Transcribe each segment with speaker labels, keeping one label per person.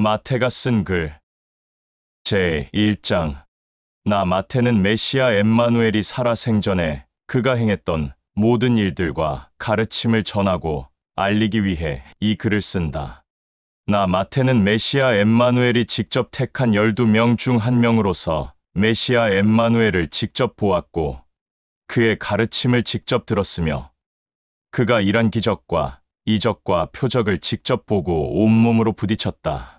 Speaker 1: 마태가 쓴 글. 제1장. 나 마태는 메시아 엠마누엘이 살아 생전에 그가 행했던 모든 일들과 가르침을 전하고 알리기 위해 이 글을 쓴다. 나 마태는 메시아 엠마누엘이 직접 택한 12명 중 한 명으로서 메시아 엠마누엘을 직접 보았고 그의 가르침을 직접 들었으며 그가 일한 기적과 이적과 표적을 직접 보고 온몸으로 부딪혔다.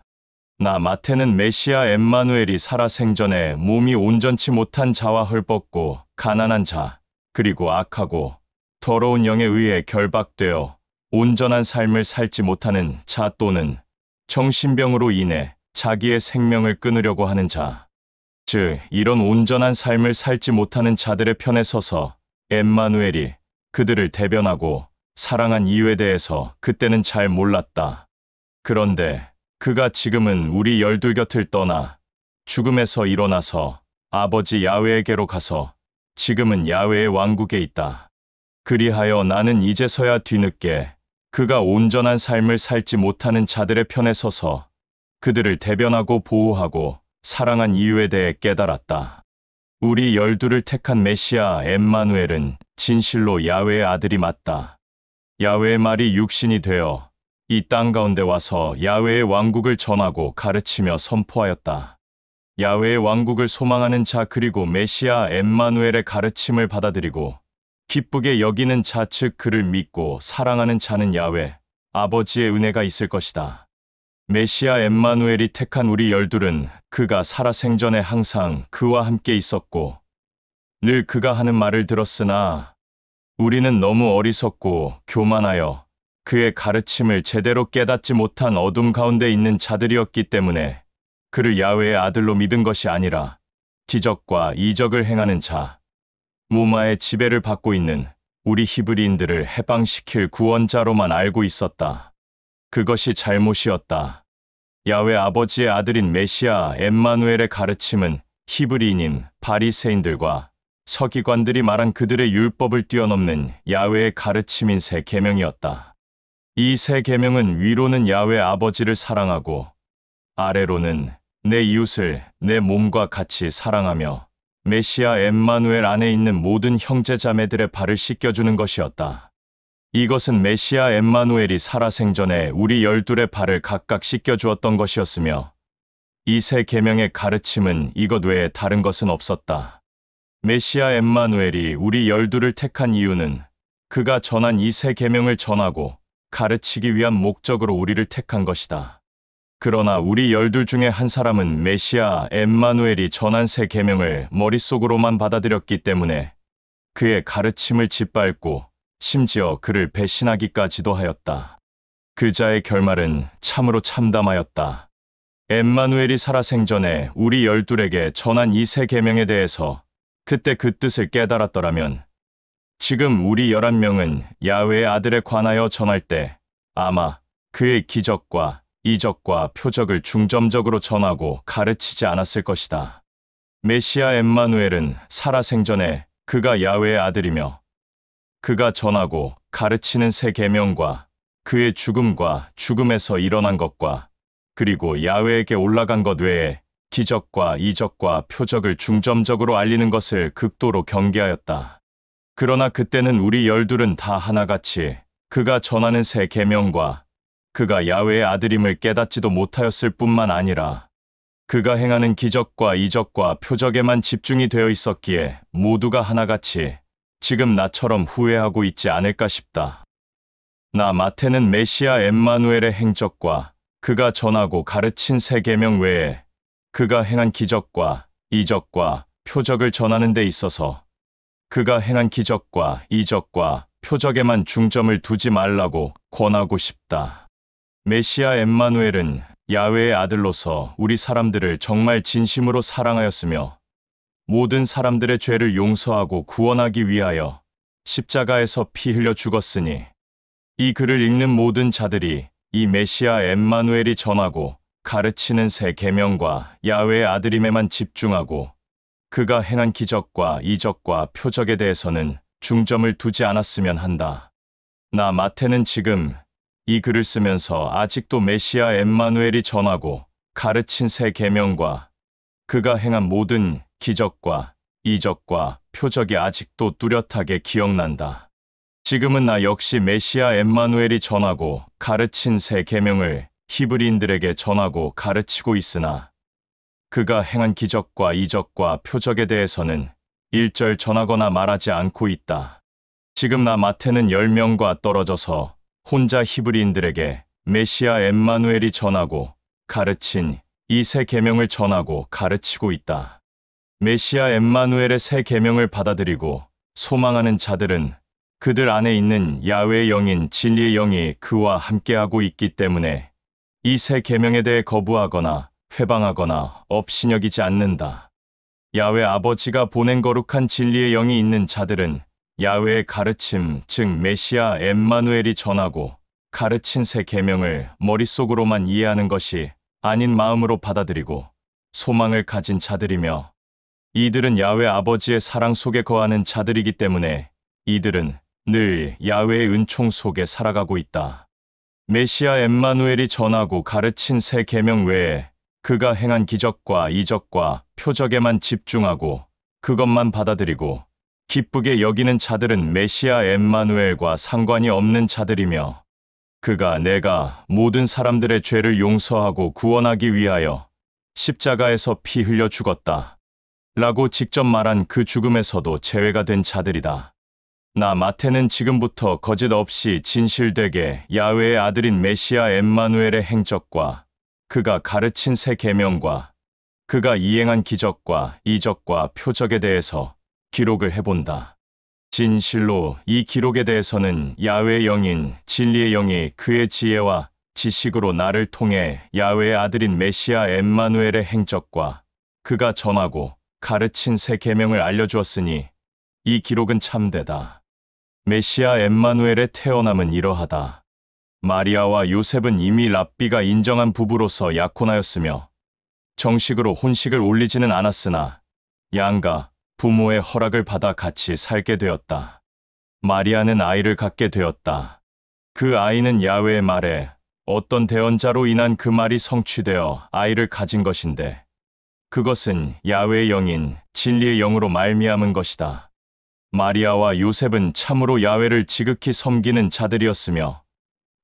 Speaker 1: 나 마태는 메시아 엠마누엘이 살아 생전에 몸이 온전치 못한 자와 헐벗고 가난한 자, 그리고 악하고 더러운 영에 의해 결박되어 온전한 삶을 살지 못하는 자 또는 정신병으로 인해 자기의 생명을 끊으려고 하는 자, 즉 이런 온전한 삶을 살지 못하는 자들의 편에 서서 엠마누엘이 그들을 대변하고 사랑한 이유에 대해서 그때는 잘 몰랐다. 그런데 그가 지금은 우리 열둘 곁을 떠나 죽음에서 일어나서 아버지 야훼에게로 가서 지금은 야훼의 왕국에 있다. 그리하여 나는 이제서야 뒤늦게 그가 온전한 삶을 살지 못하는 자들의 편에 서서 그들을 대변하고 보호하고 사랑한 이유에 대해 깨달았다. 우리 열둘을 택한 메시아 엠마누엘은 진실로 야훼의 아들이 맞다. 야훼의 말이 육신이 되어 이 땅 가운데 와서 야훼의 왕국을 전하고 가르치며 선포하였다. 야훼의 왕국을 소망하는 자 그리고 메시아 엠마누엘의 가르침을 받아들이고 기쁘게 여기는 자 즉 그를 믿고 사랑하는 자는 야훼 아버지의 은혜가 있을 것이다. 메시아 엠마누엘이 택한 우리 열둘은 그가 살아 생전에 항상 그와 함께 있었고 늘 그가 하는 말을 들었으나 우리는 너무 어리석고 교만하여 그의 가르침을 제대로 깨닫지 못한 어둠 가운데 있는 자들이었기 때문에 그를 야훼의 아들로 믿은 것이 아니라 기적과 이적을 행하는 자, 무마의 지배를 받고 있는 우리 히브리인들을 해방시킬 구원자로만 알고 있었다. 그것이 잘못이었다. 야훼 아버지의 아들인 메시아 엠마누엘의 가르침은 히브리인인 바리새인들과 서기관들이 말한 그들의 율법을 뛰어넘는 야훼의 가르침인 새 계명이었다. 이 새 계명은 위로는 야훼 아버지를 사랑하고 아래로는 내 이웃을 내 몸과 같이 사랑하며 메시아 엠마누엘 안에 있는 모든 형제자매들의 발을 씻겨주는 것이었다. 이것은 메시아 엠마누엘이 살아 생전에 우리 열둘의 발을 각각 씻겨주었던 것이었으며 이 새 계명의 가르침은 이것 외에 다른 것은 없었다. 메시아 엠마누엘이 우리 열둘을 택한 이유는 그가 전한 이 새 계명을 전하고 가르치기 위한 목적으로 우리를 택한 것이다. 그러나 우리 열둘 중에 한 사람은 메시아 엠마누엘이 전한 새 계명을 머릿속으로만 받아들였기 때문에 그의 가르침을 짓밟고 심지어 그를 배신하기까지도 하였다. 그 자의 결말은 참으로 참담하였다. 엠마누엘이 살아 생전에 우리 열둘에게 전한 이 새 계명에 대해서 그때 그 뜻을 깨달았더라면 지금 우리 11명은 야훼의 아들에 관하여 전할 때 아마 그의 기적과 이적과 표적을 중점적으로 전하고 가르치지 않았을 것이다. 메시아 엠마누엘은 살아 생전에 그가 야훼의 아들이며 그가 전하고 가르치는 새 계명과 그의 죽음과 죽음에서 일어난 것과 그리고 야훼에게 올라간 것 외에 기적과 이적과 표적을 중점적으로 알리는 것을 극도로 경계하였다. 그러나 그때는 우리 열둘은 다 하나같이 그가 전하는 새 계명과 그가 야훼의 아들임을 깨닫지도 못하였을 뿐만 아니라 그가 행하는 기적과 이적과 표적에만 집중이 되어 있었기에 모두가 하나같이 지금 나처럼 후회하고 있지 않을까 싶다. 나 마태는 메시아 엠마누엘의 행적과 그가 전하고 가르친 새 계명 외에 그가 행한 기적과 이적과 표적을 전하는 데 있어서 그가 행한 기적과 이적과 표적에만 중점을 두지 말라고 권하고 싶다. 메시아 엠마누엘은 야훼의 아들로서 우리 사람들을 정말 진심으로 사랑하였으며 모든 사람들의 죄를 용서하고 구원하기 위하여 십자가에서 피 흘려 죽었으니 이 글을 읽는 모든 자들이 이 메시아 엠마누엘이 전하고 가르치는 새 계명과 야훼의 아들임에만 집중하고 그가 행한 기적과 이적과 표적에 대해서는 중점을 두지 않았으면 한다. 나 마태는 지금 이 글을 쓰면서 아직도 메시아 엠마누엘이 전하고 가르친 새 계명과 그가 행한 모든 기적과 이적과 표적이 아직도 뚜렷하게 기억난다. 지금은 나 역시 메시아 엠마누엘이 전하고 가르친 새 계명을 히브리인들에게 전하고 가르치고 있으나 그가 행한 기적과 이적과 표적에 대해서는 일절 전하거나 말하지 않고 있다. 지금 나 마태는 10명과 떨어져서 혼자 히브리인들에게 메시아 엠마누엘이 전하고 가르친 이 새 계명을 전하고 가르치고 있다. 메시아 엠마누엘의 새 계명을 받아들이고 소망하는 자들은 그들 안에 있는 야훼의 영인 진리의 영이 그와 함께하고 있기 때문에 이 새 계명에 대해 거부하거나 회방하거나 업신여기지 않는다. 야훼 아버지가 보낸 거룩한 진리의 영이 있는 자들은 야훼의 가르침, 즉 메시아 엠마누엘이 전하고 가르친 새 계명을 머릿속으로만 이해하는 것이 아닌 마음으로 받아들이고 소망을 가진 자들이며 이들은 야훼 아버지의 사랑 속에 거하는 자들이기 때문에 이들은 늘 야훼의 은총 속에 살아가고 있다. 메시아 엠마누엘이 전하고 가르친 새 계명 외에 그가 행한 기적과 이적과 표적에만 집중하고 그것만 받아들이고 기쁘게 여기는 자들은 메시아 엠마누엘과 상관이 없는 자들이며 그가 내가 모든 사람들의 죄를 용서하고 구원하기 위하여 십자가에서 피 흘려 죽었다 라고 직접 말한 그 죽음에서도 제외가 된 자들이다. 나 마태는 지금부터 거짓 없이 진실되게 야훼의 아들인 메시아 엠마누엘의 행적과 그가 가르친 새 계명과 그가 이행한 기적과 이적과 표적에 대해서 기록을 해본다. 진실로 이 기록에 대해서는 야훼의 영인 진리의 영이 그의 지혜와 지식으로 나를 통해 야훼의 아들인 메시아 엠마누엘의 행적과 그가 전하고 가르친 새 계명을 알려주었으니 이 기록은 참되다. 메시아 엠마누엘의 태어남은 이러하다. 마리아와 요셉은 이미 랍비가 인정한 부부로서 약혼하였으며 정식으로 혼식을 올리지는 않았으나 양가 부모의 허락을 받아 같이 살게 되었다. 마리아는 아이를 갖게 되었다. 그 아이는 야훼의 말에 어떤 대언자로 인한 그 말이 성취되어 아이를 가진 것인데 그것은 야훼의 영인 진리의 영으로 말미암은 것이다. 마리아와 요셉은 참으로 야훼를 지극히 섬기는 자들이었으며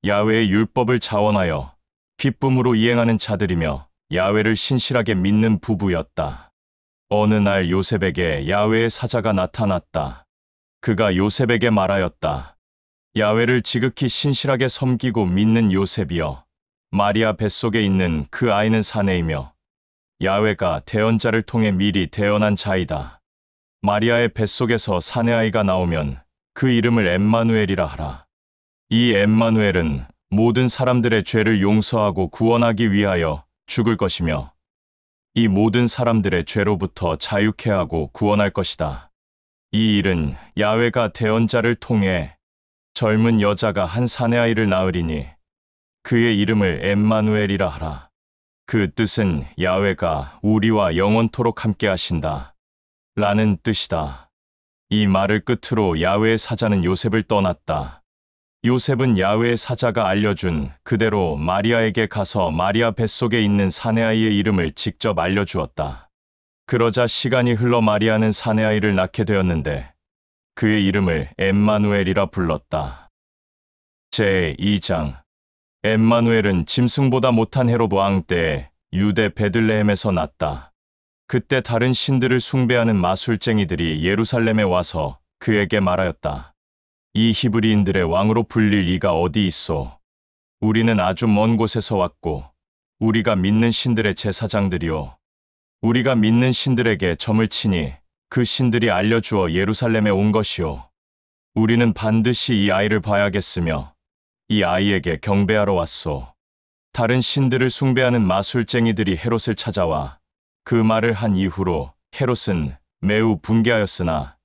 Speaker 1: 야훼의 율법을 자원하여 기쁨으로 이행하는 자들이며 야훼를 신실하게 믿는 부부였다. 어느 날 요셉에게 야훼의 사자가 나타났다. 그가 요셉에게 말하였다. 야훼를 지극히 신실하게 섬기고 믿는 요셉이여, 마리아 뱃속에 있는 그 아이는 사내이며 야훼가 대언자를 통해 미리 대언한 자이다. 마리아의 뱃속에서 사내아이가 나오면 그 이름을 엠마누엘이라 하라. 이 엠마누엘은 모든 사람들의 죄를 용서하고 구원하기 위하여 죽을 것이며 이 모든 사람들의 죄로부터 자유케 하고 구원할 것이다. 이 일은 야훼가 대언자를 통해 젊은 여자가 한 사내아이를 낳으리니 그의 이름을 엠마누엘이라 하라. 그 뜻은 야훼가 우리와 영원토록 함께 하신다 라는 뜻이다. 이 말을 끝으로 야훼의 사자는 요셉을 떠났다. 요셉은 야훼의 사자가 알려준 그대로 마리아에게 가서 마리아 뱃속에 있는 사내아이의 이름을 직접 알려주었다. 그러자 시간이 흘러 마리아는 사내아이를 낳게 되었는데 그의 이름을 엠마누엘이라 불렀다. 제2장 엠마누엘은 짐승보다 못한 헤롯 왕 때에 유대 베들레헴에서 났다. 그때 다른 신들을 숭배하는 마술쟁이들이 예루살렘에 와서 그에게 말하였다. 이 히브리인들의 왕으로 불릴 이가 어디 있소? 우리는 아주 먼 곳에서 왔고 우리가 믿는 신들의 제사장들이요. 우리가 믿는 신들에게 점을 치니 그 신들이 알려주어 예루살렘에 온 것이요. 우리는 반드시 이 아이를 봐야겠으며 이 아이에게 경배하러 왔소. 다른 신들을 숭배하는 마술쟁이들이 헤롯을 찾아와 그 말을 한 이후로 헤롯은 매우 분개하였으나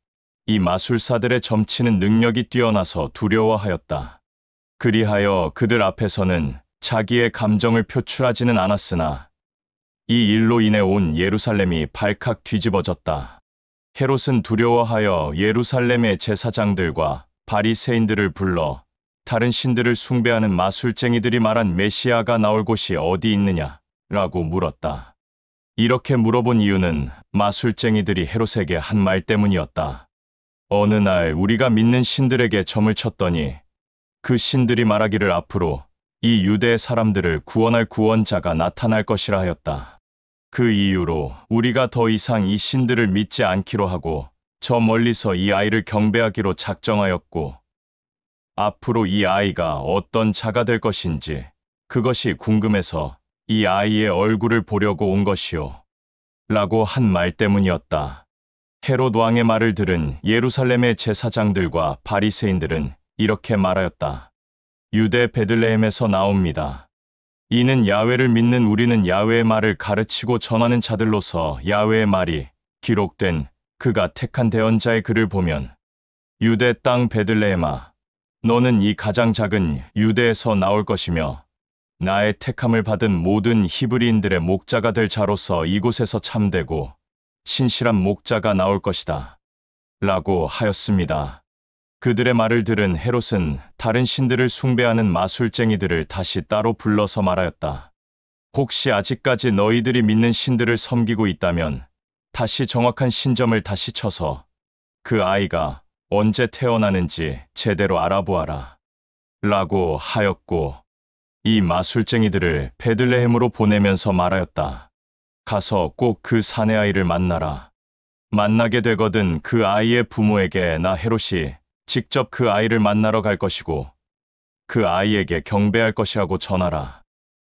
Speaker 1: 이 마술사들의 점치는 능력이 뛰어나서 두려워하였다. 그리하여 그들 앞에서는 자기의 감정을 표출하지는 않았으나 이 일로 인해 온 예루살렘이 발칵 뒤집어졌다. 헤롯은 두려워하여 예루살렘의 제사장들과 바리새인들을 불러 다른 신들을 숭배하는 마술쟁이들이 말한 메시아가 나올 곳이 어디 있느냐 라고 물었다. 이렇게 물어본 이유는 마술쟁이들이 헤롯에게 한 말 때문이었다. 어느 날 우리가 믿는 신들에게 점을 쳤더니 그 신들이 말하기를 앞으로 이 유대 사람들을 구원할 구원자가 나타날 것이라 하였다. 그 이유로 우리가 더 이상 이 신들을 믿지 않기로 하고 저 멀리서 이 아이를 경배하기로 작정하였고, 앞으로 이 아이가 어떤 자가 될 것인지 그것이 궁금해서 이 아이의 얼굴을 보려고 온 것이요. 라고 한 말 때문이었다. 헤롯 왕의 말을 들은 예루살렘의 제사장들과 바리새인들은 이렇게 말하였다. 유대 베들레헴에서 나옵니다. 이는 야훼를 믿는 우리는 야훼의 말을 가르치고 전하는 자들로서 야훼의 말이 기록된 그가 택한 대언자의 글을 보면 유대 땅 베들레헴아, 너는 이 가장 작은 유대에서 나올 것이며 나의 택함을 받은 모든 히브리인들의 목자가 될 자로서 이곳에서 참되고 신실한 목자가 나올 것이다. 라고 하였습니다. 그들의 말을 들은 헤롯은 다른 신들을 숭배하는 마술쟁이들을 다시 따로 불러서 말하였다. 혹시 아직까지 너희들이 믿는 신들을 섬기고 있다면 다시 정확한 신점을 다시 쳐서 그 아이가 언제 태어나는지 제대로 알아보아라. 라고 하였고, 이 마술쟁이들을 베들레헴으로 보내면서 말하였다. 가서 꼭 그 사내 아이를 만나라. 만나게 되거든 그 아이의 부모에게 나 헤롯이 직접 그 아이를 만나러 갈 것이고 그 아이에게 경배할 것이라고 전하라.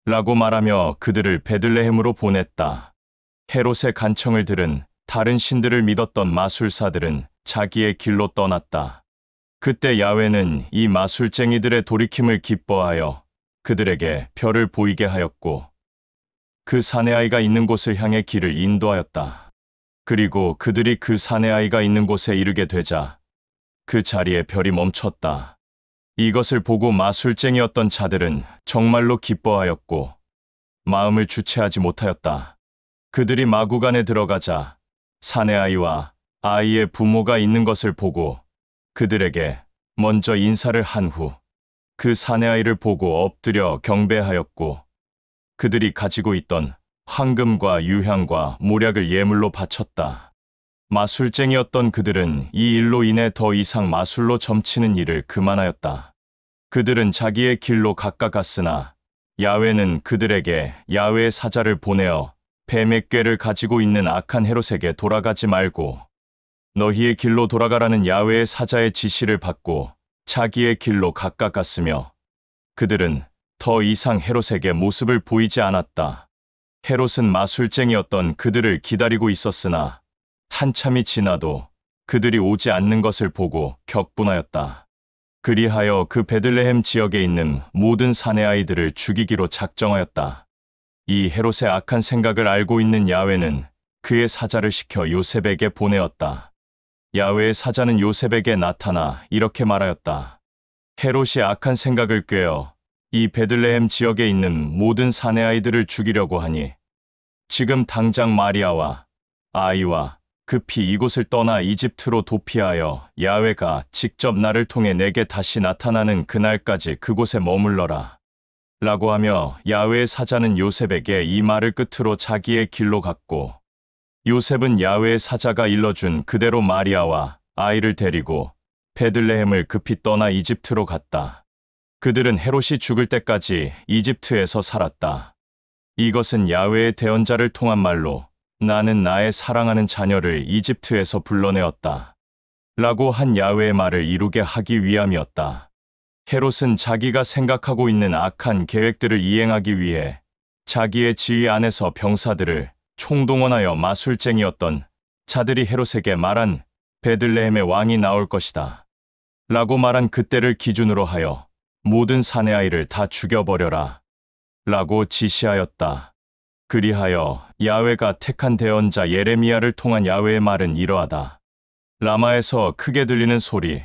Speaker 1: 라고 말하며 그들을 베들레헴으로 보냈다. 헤롯의 간청을 들은 다른 신들을 믿었던 마술사들은 자기의 길로 떠났다. 그때 야훼는 이 마술쟁이들의 돌이킴을 기뻐하여 그들에게 별을 보이게 하였고 그 사내아이가 있는 곳을 향해 길을 인도하였다. 그리고 그들이 그 사내아이가 있는 곳에 이르게 되자 그 자리에 별이 멈췄다. 이것을 보고 마술쟁이였던 자들은 정말로 기뻐하였고 마음을 주체하지 못하였다. 그들이 마구간에 들어가자 사내아이와 아이의 부모가 있는 것을 보고 그들에게 먼저 인사를 한 후 그 사내아이를 보고 엎드려 경배하였고 그들이 가지고 있던 황금과 유향과 몰약을 예물로 바쳤다. 마술쟁이였던 그들은 이 일로 인해 더 이상 마술로 점치는 일을 그만하였다. 그들은 자기의 길로 각각 갔으나 야훼는 그들에게 야훼의 사자를 보내어 뱀의 꾀를 가지고 있는 악한 헤롯에게 돌아가지 말고 너희의 길로 돌아가라는 야훼의 사자의 지시를 받고 자기의 길로 각각 갔으며 그들은 더 이상 헤롯에게 모습을 보이지 않았다. 헤롯은 마술쟁이였던 그들을 기다리고 있었으나 한참이 지나도 그들이 오지 않는 것을 보고 격분하였다. 그리하여 그 베들레헴 지역에 있는 모든 사내 아이들을 죽이기로 작정하였다. 이 헤롯의 악한 생각을 알고 있는 야훼는 그의 사자를 시켜 요셉에게 보내었다. 야훼의 사자는 요셉에게 나타나 이렇게 말하였다. 헤롯이 악한 생각을 꾀어 이 베들레헴 지역에 있는 모든 사내 아이들을 죽이려고 하니 지금 당장 마리아와 아이와 급히 이곳을 떠나 이집트로 도피하여 야훼가 직접 나를 통해 내게 다시 나타나는 그날까지 그곳에 머물러라. 라고 하며 야훼의 사자는 요셉에게 이 말을 끝으로 자기의 길로 갔고 요셉은 야훼의 사자가 일러준 그대로 마리아와 아이를 데리고 베들레헴을 급히 떠나 이집트로 갔다. 그들은 헤롯이 죽을 때까지 이집트에서 살았다. 이것은 야훼의 대언자를 통한 말로 나는 나의 사랑하는 자녀를 이집트에서 불러내었다. 라고 한 야훼의 말을 이루게 하기 위함이었다. 헤롯은 자기가 생각하고 있는 악한 계획들을 이행하기 위해 자기의 지휘 안에서 병사들을 총동원하여 마술쟁이였던 자들이 헤롯에게 말한 베들레헴의 왕이 나올 것이다. 라고 말한 그때를 기준으로 하여 모든 사내 아이를 다 죽여버려라. 라고 지시하였다. 그리하여 야훼가 택한 대언자 예레미야를 통한 야훼의 말은 이러하다. 라마에서 크게 들리는 소리,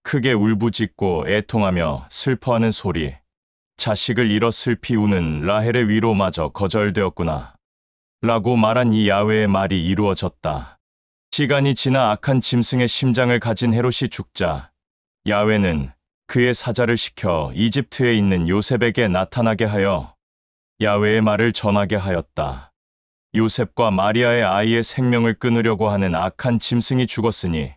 Speaker 1: 크게 울부짖고 애통하며 슬퍼하는 소리, 자식을 잃어 슬피 우는 라헬의 위로마저 거절되었구나. 라고 말한 이 야훼의 말이 이루어졌다. 시간이 지나 악한 짐승의 심장을 가진 헤롯이 죽자 야훼는 그의 사자를 시켜 이집트에 있는 요셉에게 나타나게 하여 야훼의 말을 전하게 하였다. 요셉과 마리아의 아이의 생명을 끊으려고 하는 악한 짐승이 죽었으니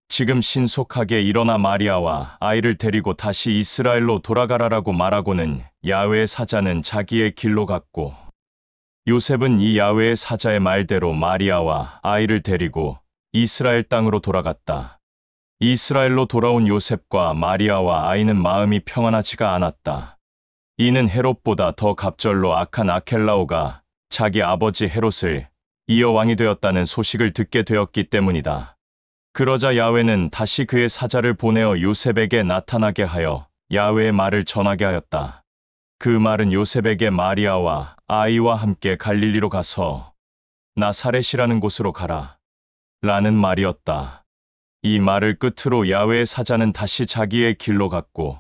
Speaker 1: 지금 신속하게 일어나 마리아와 아이를 데리고 다시 이스라엘로 돌아가라라고 말하고는 야훼의 사자는 자기의 길로 갔고, 요셉은 이 야훼의 사자의 말대로 마리아와 아이를 데리고 이스라엘 땅으로 돌아갔다. 이스라엘로 돌아온 요셉과 마리아와 아이는 마음이 평안하지가 않았다. 이는 헤롯보다 더 갑절로 악한 아켈라오가 자기 아버지 헤롯을 이어 왕이 되었다는 소식을 듣게 되었기 때문이다. 그러자 야훼는 다시 그의 사자를 보내어 요셉에게 나타나게 하여 야훼의 말을 전하게 하였다. 그 말은 요셉에게 마리아와 아이와 함께 갈릴리로 가서 나사렛이라는 곳으로 가라 라는 말이었다. 이 말을 끝으로 야훼의 사자는 다시 자기의 길로 갔고,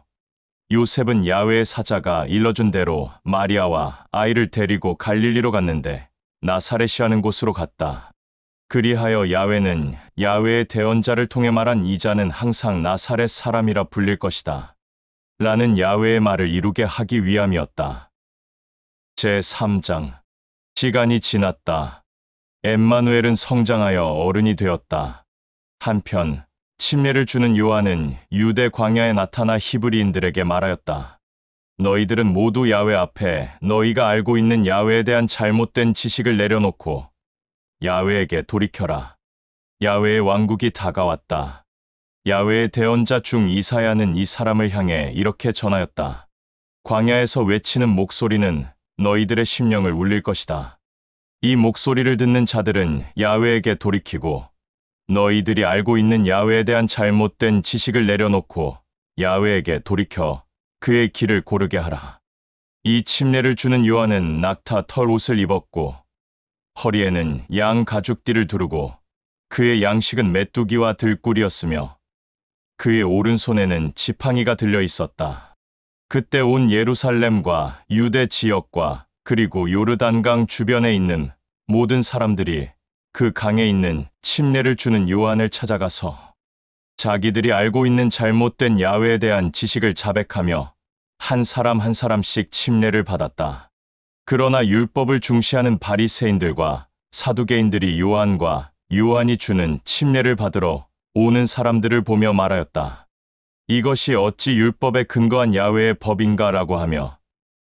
Speaker 1: 요셉은 야훼의 사자가 일러준 대로 마리아와 아이를 데리고 갈릴리로 갔는데 나사렛이라는 곳으로 갔다. 그리하여 야훼는 야훼의 대언자를 통해 말한 이 자는 항상 나사렛 사람이라 불릴 것이다 라는 야훼의 말을 이루게 하기 위함이었다. 제3장. 시간이 지났다. 엠마누엘은 성장하여 어른이 되었다. 한편 침례를 주는 요한은 유대 광야에 나타나 히브리인들에게 말하였다. 너희들은 모두 야훼 앞에 너희가 알고 있는 야훼에 대한 잘못된 지식을 내려놓고 야훼에게 돌이켜라. 야훼의 왕국이 다가왔다. 야훼의 대언자 중 이사야는 이 사람을 향해 이렇게 전하였다. 광야에서 외치는 목소리는 너희들의 심령을 울릴 것이다. 이 목소리를 듣는 자들은 야훼에게 돌이키고 너희들이 알고 있는 야훼에 대한 잘못된 지식을 내려놓고 야훼에게 돌이켜 그의 길을 고르게 하라. 이 침례를 주는 요한은 낙타 털 옷을 입었고 허리에는 양 가죽띠를 두르고 그의 양식은 메뚜기와 들꿀이었으며 그의 오른손에는 지팡이가 들려 있었다. 그때 온 예루살렘과 유대 지역과 그리고 요르단강 주변에 있는 모든 사람들이 그 강에 있는 침례를 주는 요한을 찾아가서 자기들이 알고 있는 잘못된 야훼에 대한 지식을 자백하며 한 사람 한 사람씩 침례를 받았다. 그러나 율법을 중시하는 바리새인들과 사두개인들이 요한과 요한이 주는 침례를 받으러 오는 사람들을 보며 말하였다. 이것이 어찌 율법에 근거한 야훼의 법인가라고 하며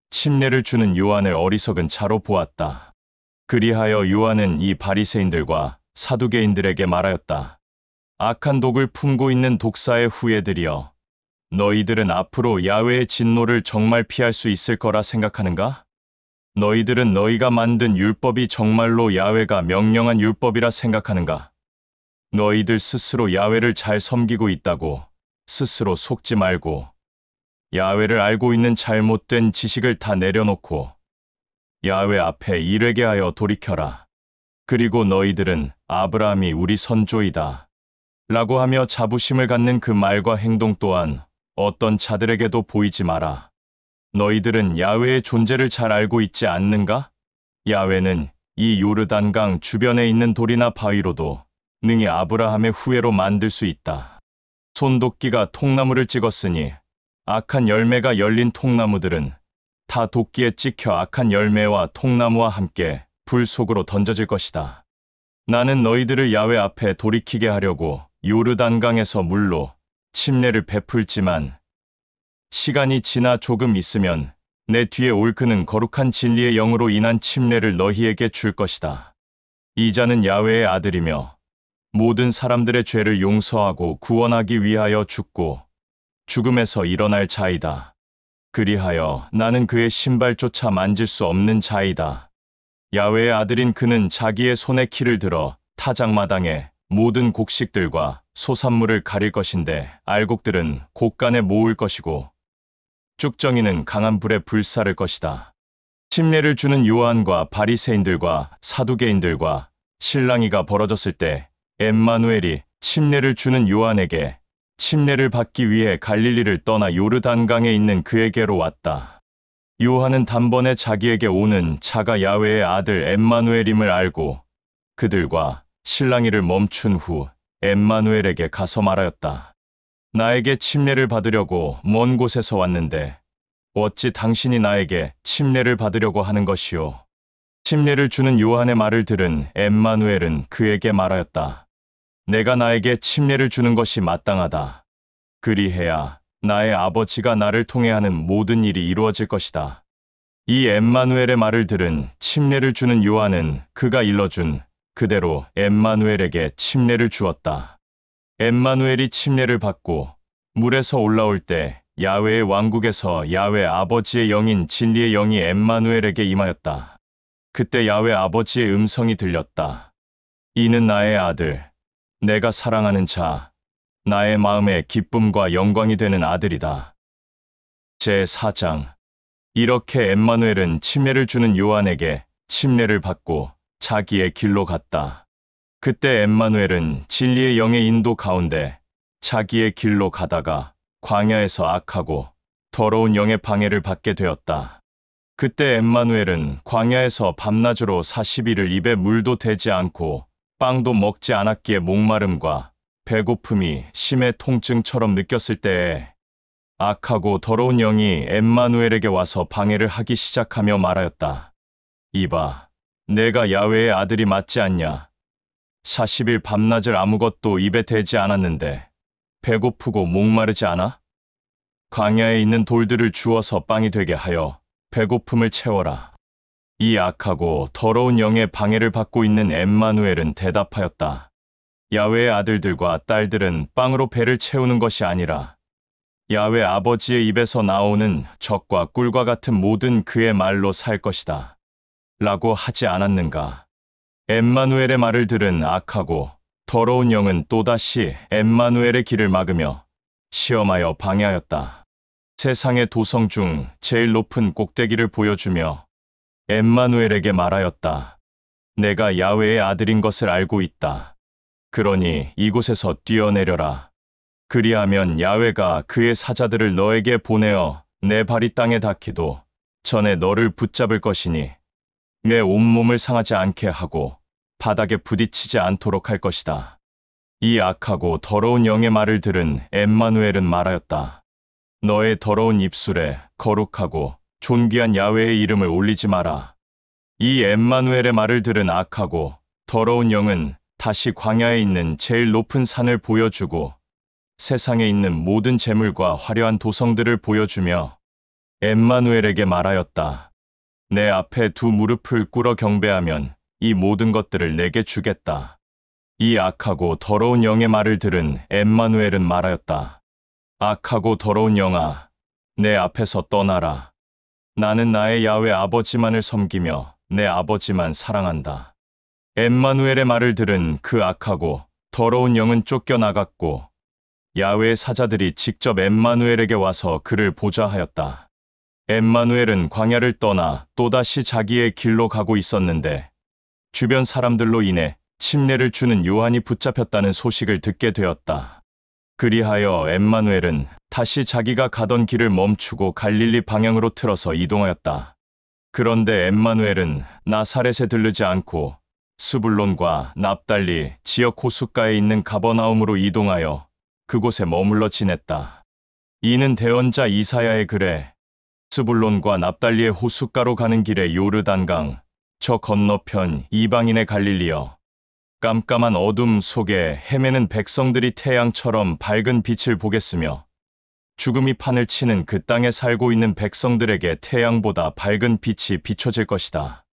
Speaker 1: 침례를 주는 요한을 어리석은 자로 보았다. 그리하여 요한은 이 바리새인들과 사두개인들에게 말하였다. 악한 독을 품고 있는 독사의 후예들이여, 너희들은 앞으로 야훼의 진노를 정말 피할 수 있을 거라 생각하는가? 너희들은 너희가 만든 율법이 정말로 야훼가 명령한 율법이라 생각하는가? 너희들 스스로 야훼를 잘 섬기고 있다고 스스로 속지 말고 야훼를 알고 있는 잘못된 지식을 다 내려놓고 야훼 앞에 이르게 하여 돌이켜라. 그리고 너희들은 아브라함이 우리 선조이다 라고 하며 자부심을 갖는 그 말과 행동 또한 어떤 자들에게도 보이지 마라. 너희들은 야훼의 존재를 잘 알고 있지 않는가? 야훼는 이 요르단강 주변에 있는 돌이나 바위로도 능히 아브라함의 후예로 만들 수 있다. 손도끼가 통나무를 찍었으니 악한 열매가 열린 통나무들은 다 도끼에 찍혀 악한 열매와 통나무와 함께 불 속으로 던져질 것이다. 나는 너희들을 야훼 앞에 돌이키게 하려고 요르단강에서 물로 침례를 베풀지만 시간이 지나 조금 있으면 내 뒤에 올 그는 거룩한 진리의 영으로 인한 침례를 너희에게 줄 것이다. 이 자는 야훼의 아들이며 모든 사람들의 죄를 용서하고 구원하기 위하여 죽고 죽음에서 일어날 자이다. 그리하여 나는 그의 신발조차 만질 수 없는 자이다. 야훼의 아들인 그는 자기의 손에 키를 들어 타작마당에 모든 곡식들과 소산물을 가릴 것인데 알곡들은 곡간에 모을 것이고 쭉정이는 강한 불에 불사를 것이다. 침례를 주는 요한과 바리새인들과 사두개인들과 실랑이가 벌어졌을 때 엠마누엘이 침례를 주는 요한에게 침례를 받기 위해 갈릴리를 떠나 요르단강에 있는 그에게로 왔다. 요한은 단번에 자기에게 오는 자가 야훼의 아들 엠마누엘임을 알고 그들과 실랑이를 멈춘 후 엠마누엘에게 가서 말하였다. 나에게 침례를 받으려고 먼 곳에서 왔는데 어찌 당신이 나에게 침례를 받으려고 하는 것이오? 침례를 주는 요한의 말을 들은 엠마누엘은 그에게 말하였다. 내가 나에게 침례를 주는 것이 마땅하다. 그리해야 나의 아버지가 나를 통해 하는 모든 일이 이루어질 것이다. 이 엠마누엘의 말을 들은 침례를 주는 요한은 그가 일러준 그대로 엠마누엘에게 침례를 주었다. 엠마누엘이 침례를 받고 물에서 올라올 때 야훼의 왕국에서 야훼 아버지의 영인 진리의 영이 엠마누엘에게 임하였다. 그때 야훼 아버지의 음성이 들렸다. 이는 나의 아들, 내가 사랑하는 자, 나의 마음의 기쁨과 영광이 되는 아들이다. 제4장. 이렇게 엠마누엘은 침례를 주는 요한에게 침례를 받고 자기의 길로 갔다. 그때 엠마누엘은 진리의 영의 인도 가운데 자기의 길로 가다가 광야에서 악하고 더러운 영의 방해를 받게 되었다. 그때 엠마누엘은 광야에서 밤낮으로 40일을 입에 물도 대지 않고 빵도 먹지 않았기에 목마름과 배고픔이 심해 통증처럼 느꼈을 때에 악하고 더러운 영이 엠마누엘에게 와서 방해를 하기 시작하며 말하였다. 이봐, 내가 야훼의 아들이 맞지 않냐? 40일 밤낮을 아무것도 입에 대지 않았는데 배고프고 목마르지 않아? 광야에 있는 돌들을 주워서 빵이 되게 하여 배고픔을 채워라. 이 악하고 더러운 영의 방해를 받고 있는 엠마누엘은 대답하였다. 야훼의 아들들과 딸들은 빵으로 배를 채우는 것이 아니라 야훼 아버지의 입에서 나오는 젖과 꿀과 같은 모든 그의 말로 살 것이다. 라고 하지 않았는가? 엠마누엘의 말을 들은 악하고 더러운 영은 또다시 엠마누엘의 길을 막으며 시험하여 방해하였다. 세상의 도성 중 제일 높은 꼭대기를 보여주며 엠마누엘에게 말하였다. 내가 야훼의 아들인 것을 알고 있다. 그러니 이곳에서 뛰어내려라. 그리하면 야훼가 그의 사자들을 너에게 보내어 내 발이 땅에 닿기도 전에 너를 붙잡을 것이니 내 온몸을 상하지 않게 하고 바닥에 부딪히지 않도록 할 것이다. 이 악하고 더러운 영의 말을 들은 엠마누엘은 말하였다. 너의 더러운 입술에 거룩하고 존귀한 야훼의 이름을 올리지 마라. 이 엠마누엘의 말을 들은 악하고 더러운 영은 다시 광야에 있는 제일 높은 산을 보여주고 세상에 있는 모든 재물과 화려한 도성들을 보여주며 엠마누엘에게 말하였다. 내 앞에 두 무릎을 꿇어 경배하면 이 모든 것들을 내게 주겠다. 이 악하고 더러운 영의 말을 들은 엠마누엘은 말하였다. 악하고 더러운 영아, 내 앞에서 떠나라. 나는 나의 야훼 아버지만을 섬기며 내 아버지만 사랑한다. 엠마누엘의 말을 들은 그 악하고 더러운 영은 쫓겨나갔고 야훼의 사자들이 직접 엠마누엘에게 와서 그를 보자 하였다. 엠마누엘은 광야를 떠나 또다시 자기의 길로 가고 있었는데 주변 사람들로 인해 침례를 주는 요한이 붙잡혔다는 소식을 듣게 되었다. 그리하여 엠마누엘은 다시 자기가 가던 길을 멈추고 갈릴리 방향으로 틀어서 이동하였다. 그런데 엠마누엘은 나사렛에 들르지 않고 스불론과 납달리 지역 호숫가에 있는 가버나움으로 이동하여 그곳에 머물러 지냈다. 이는 대언자 이사야의 글에 스불론과 납달리의 호숫가로 가는 길에 요르단강 저 건너편 이방인의 갈릴리여, 깜깜한 어둠 속에 헤매는 백성들이 태양처럼 밝은 빛을 보겠으며 죽음이 판을 치는 그 땅에 살고 있는 백성들에게 태양보다 밝은 빛이 비춰질 것이다.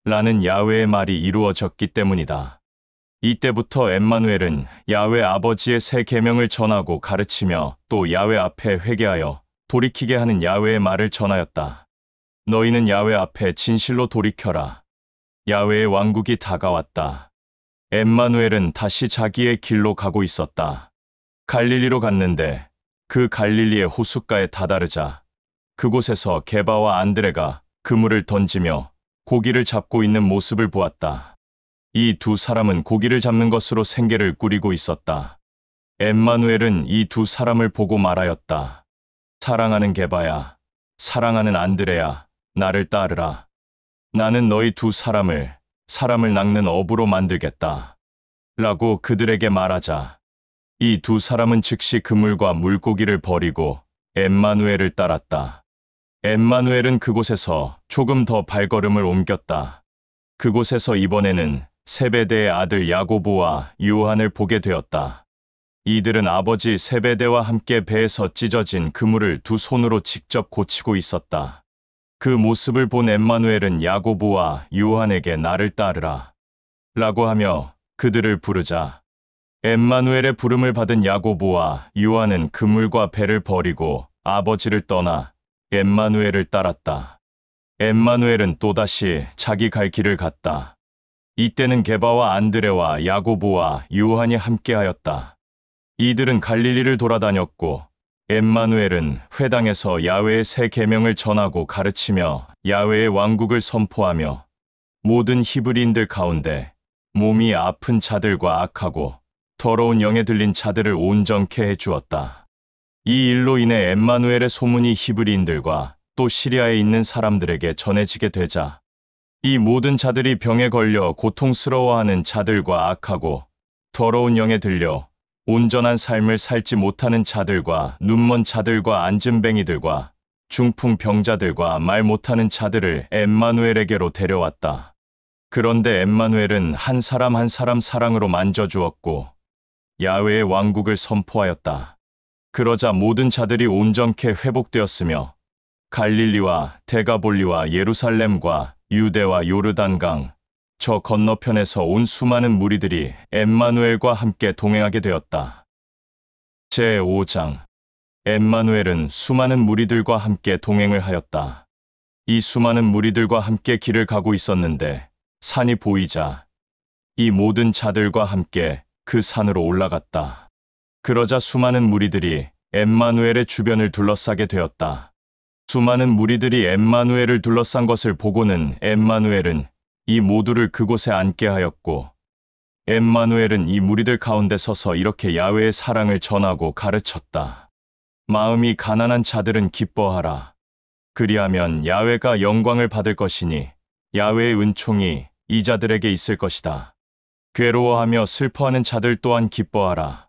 Speaker 1: 라는 야훼의 말이 이루어졌기 때문이다. 이때부터 엠마누엘은 야훼 아버지의 새 계명을 전하고 가르치며 또 야훼 앞에 회개하여 돌이키게 하는 야훼의 말을 전하였다. 너희는 야훼 앞에 진실로 돌이켜라. 야훼의 왕국이 다가왔다. 엠마누엘은 다시 자기의 길로 가고 있었다. 갈릴리로 갔는데 그 갈릴리의 호숫가에 다다르자 그곳에서 게바와 안드레가 그물을 던지며 고기를 잡고 있는 모습을 보았다. 이 두 사람은 고기를 잡는 것으로 생계를 꾸리고 있었다. 엠마누엘은 이 두 사람을 보고 말하였다. 사랑하는 게바야, 사랑하는 안드레야, 나를 따르라. 나는 너희 두 사람을 낚는 어부로 만들겠다. 라고 그들에게 말하자 이 두 사람은 즉시 그물과 물고기를 버리고 엠마누엘을 따랐다. 엠마누엘은 그곳에서 조금 더 발걸음을 옮겼다. 그곳에서 이번에는 세베대의 아들 야고보와 요한을 보게 되었다. 이들은 아버지 세베대와 함께 배에서 찢어진 그물을 두 손으로 직접 고치고 있었다. 그 모습을 본 엠마누엘은 야고보와 요한에게 나를 따르라 라고 하며 그들을 부르자 엠마누엘의 부름을 받은 야고보와 요한은 그물과 배를 버리고 아버지를 떠나 엠마누엘을 따랐다. 엠마누엘은 또다시 자기 갈 길을 갔다. 이때는 게바와 안드레와 야고보와 요한이 함께하였다. 이들은 갈릴리를 돌아다녔고 엠마누엘은 회당에서 야훼의 새 계명을 전하고 가르치며 야훼의 왕국을 선포하며 모든 히브리인들 가운데 몸이 아픈 자들과 악하고 더러운 영에 들린 자들을 온전케 해주었다. 이 일로 인해 엠마누엘의 소문이 히브리인들과 또 시리아에 있는 사람들에게 전해지게 되자 이 모든 자들이 병에 걸려 고통스러워하는 자들과 악하고 더러운 영에 들려 온전한 삶을 살지 못하는 자들과 눈먼 자들과 안진뱅이들과 중풍 병자들과 말 못하는 자들을 엠마누엘에게로 데려왔다. 그런데 엠마누엘은 한 사람 한 사람 사랑으로 만져주었고 야훼의 왕국을 선포하였다. 그러자 모든 자들이 온전케 회복되었으며 갈릴리와 데가볼리와 예루살렘과 유대와 요르단강 저 건너편에서 온 수많은 무리들이 엠마누엘과 함께 동행하게 되었다. 제5장 엠마누엘은 수많은 무리들과 함께 동행을 하였다. 이 수많은 무리들과 함께 길을 가고 있었는데 산이 보이자 이 모든 자들과 함께 그 산으로 올라갔다. 그러자 수많은 무리들이 엠마누엘의 주변을 둘러싸게 되었다. 수많은 무리들이 엠마누엘을 둘러싼 것을 보고는 엠마누엘은 이 모두를 그곳에 앉게 하였고 엠마누엘은 이 무리들 가운데 서서 이렇게 야훼의 사랑을 전하고 가르쳤다. 마음이 가난한 자들은 기뻐하라. 그리하면 야훼가 영광을 받을 것이니 야훼의 은총이 이 자들에게 있을 것이다. 괴로워하며 슬퍼하는 자들 또한 기뻐하라.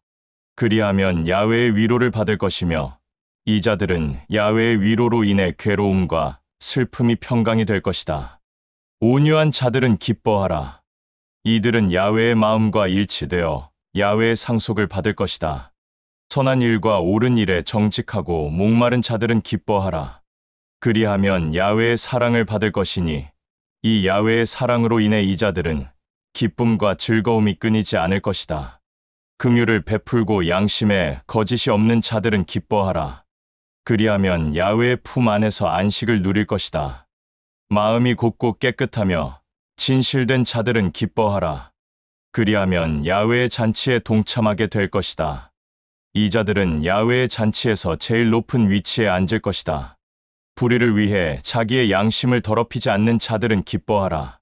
Speaker 1: 그리하면 야훼의 위로를 받을 것이며 이 자들은 야훼의 위로로 인해 괴로움과 슬픔이 평강이 될 것이다. 온유한 자들은 기뻐하라. 이들은 야훼의 마음과 일치되어 야훼의 상속을 받을 것이다. 선한 일과 옳은 일에 정직하고 목마른 자들은 기뻐하라. 그리하면 야훼의 사랑을 받을 것이니 이 야훼의 사랑으로 인해 이 자들은 기쁨과 즐거움이 끊이지 않을 것이다. 긍휼을 베풀고 양심에 거짓이 없는 자들은 기뻐하라. 그리하면 야훼의 품 안에서 안식을 누릴 것이다. 마음이 곱고 깨끗하며 진실된 자들은 기뻐하라. 그리하면 야훼의 잔치에 동참하게 될 것이다. 이 자들은 야훼의 잔치에서 제일 높은 위치에 앉을 것이다. 불의를 위해 자기의 양심을 더럽히지 않는 자들은 기뻐하라.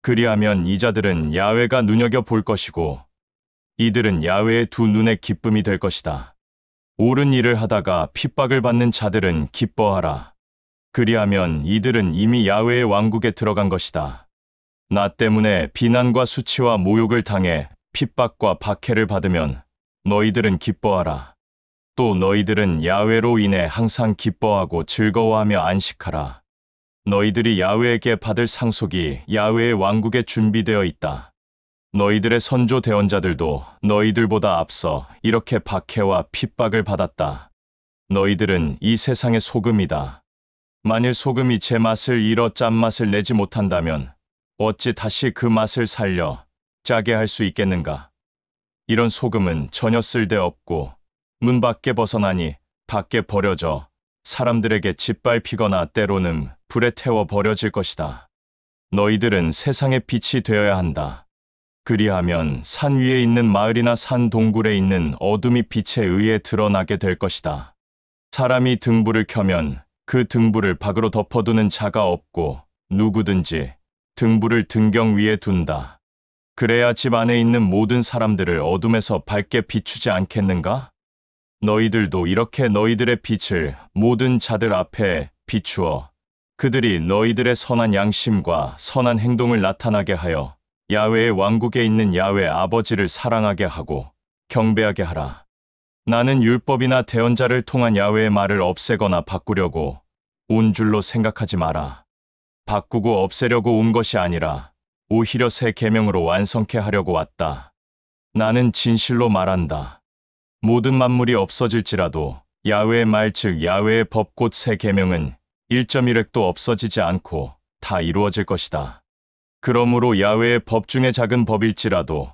Speaker 1: 그리하면 이 자들은 야훼가 눈여겨볼 것이고 이들은 야훼의 두 눈의 기쁨이 될 것이다. 옳은 일을 하다가 핍박을 받는 자들은 기뻐하라. 그리하면 이들은 이미 야훼의 왕국에 들어간 것이다. 나 때문에 비난과 수치와 모욕을 당해 핍박과 박해를 받으면 너희들은 기뻐하라. 또 너희들은 야훼로 인해 항상 기뻐하고 즐거워하며 안식하라. 너희들이 야훼에게 받을 상속이 야훼의 왕국에 준비되어 있다. 너희들의 선조 대언자들도 너희들보다 앞서 이렇게 박해와 핍박을 받았다. 너희들은 이 세상의 소금이다. 만일 소금이 제 맛을 잃어 짠맛을 내지 못한다면 어찌 다시 그 맛을 살려 짜게 할 수 있겠는가? 이런 소금은 전혀 쓸데없고 문 밖에 벗어나니 밖에 버려져 사람들에게 짓밟히거나 때로는 불에 태워 버려질 것이다. 너희들은 세상의 빛이 되어야 한다. 그리하면 산 위에 있는 마을이나 산 동굴에 있는 어둠이 빛에 의해 드러나게 될 것이다. 사람이 등불을 켜면 그 등불을 밖으로 덮어두는 자가 없고 누구든지 등불을 등경 위에 둔다. 그래야 집 안에 있는 모든 사람들을 어둠에서 밝게 비추지 않겠는가? 너희들도 이렇게 너희들의 빛을 모든 자들 앞에 비추어 그들이 너희들의 선한 양심과 선한 행동을 나타나게 하여 야훼의 왕국에 있는 야훼 아버지를 사랑하게 하고 경배하게 하라. 나는 율법이나 대언자를 통한 야훼의 말을 없애거나 바꾸려고 온 줄로 생각하지 마라. 바꾸고 없애려고 온 것이 아니라 오히려 새 계명으로 완성케 하려고 왔다. 나는 진실로 말한다. 모든 만물이 없어질지라도 야훼의 말 즉 야훼의 법 곧 새 계명은 1.1획도 없어지지 않고 다 이루어질 것이다. 그러므로 야훼의 법 중에 작은 법일지라도